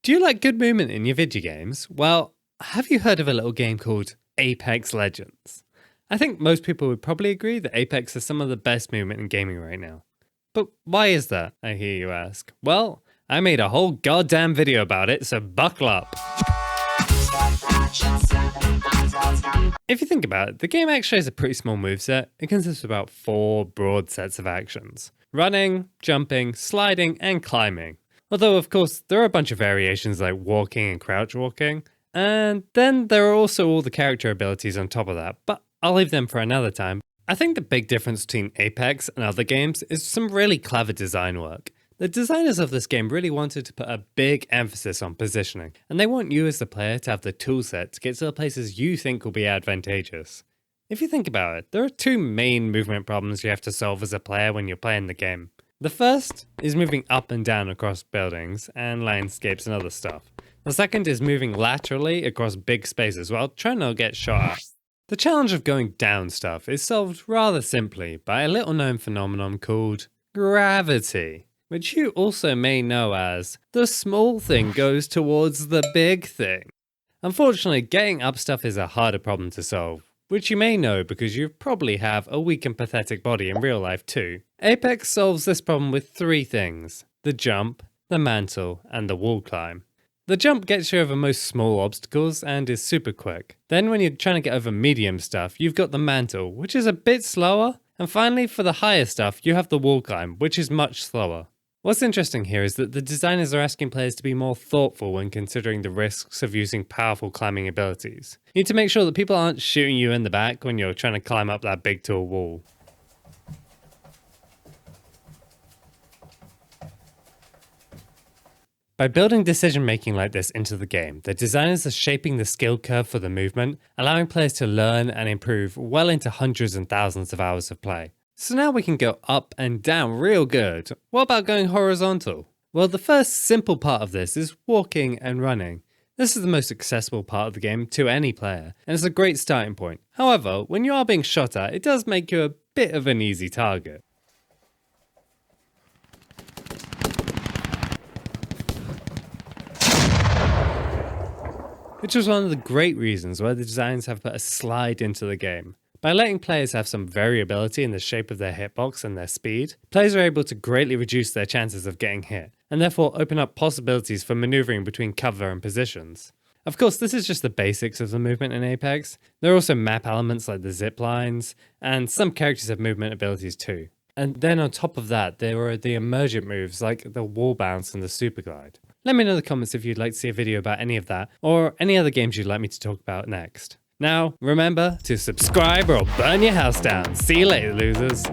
Do you like good movement in your video games? Well, have you heard of a little game called Apex Legends? I think most people would probably agree that Apex has some of the best movement in gaming right now. But why is that, I hear you ask? Well, I made a whole goddamn video about it, so buckle up. If you think about it, the game actually has a pretty small moveset. It consists of about 4 broad sets of actions: running, jumping, sliding, and climbing. Although, of course, there are a bunch of variations like walking and crouch walking. And then there are also all the character abilities on top of that, but I'll leave them for another time. I think the big difference between Apex and other games is some really clever design work. The designers of this game really wanted to put a big emphasis on positioning, and they want you as the player to have the toolset to get to the places you think will be advantageous. If you think about it, there are 2 main movement problems you have to solve as a player when you're playing the game. The first is moving up and down across buildings and landscapes and other stuff. The second is moving laterally across big spaces while trying not to get shot at. The challenge of going down stuff is solved rather simply by a little known phenomenon called gravity, which you also may know as the small thing goes towards the big thing. Unfortunately, getting up stuff is a harder problem to solve, which you may know because you probably have a weak and pathetic body in real life too. Apex solves this problem with 3 things: the jump, the mantle, and the wall climb. The jump gets you over most small obstacles and is super quick. Then when you're trying to get over medium stuff, you've got the mantle, which is a bit slower. And finally, for the higher stuff, you have the wall climb, which is much slower. What's interesting here is that the designers are asking players to be more thoughtful when considering the risks of using powerful climbing abilities. You need to make sure that people aren't shooting you in the back when you're trying to climb up that big tall wall. By building decision making like this into the game, the designers are shaping the skill curve for the movement, allowing players to learn and improve well into hundreds and thousands of hours of play. So now we can go up and down real good. What about going horizontal? Well, the first simple part of this is walking and running. This is the most accessible part of the game to any player, and it's a great starting point. However, when you are being shot at, it does make you a bit of an easy target. Which was one of the great reasons why the designers have put a slide into the game. By letting players have some variability in the shape of their hitbox and their speed, players are able to greatly reduce their chances of getting hit, and therefore open up possibilities for maneuvering between cover and positions. Of course, this is just the basics of the movement in Apex. There are also map elements like the zip lines, and some characters have movement abilities too. And then on top of that, there are the emergent moves like the wall bounce and the super glide. Let me know in the comments if you'd like to see a video about any of that, or any other games you'd like me to talk about next. Now, remember to subscribe or I'll burn your house down. See you later, losers.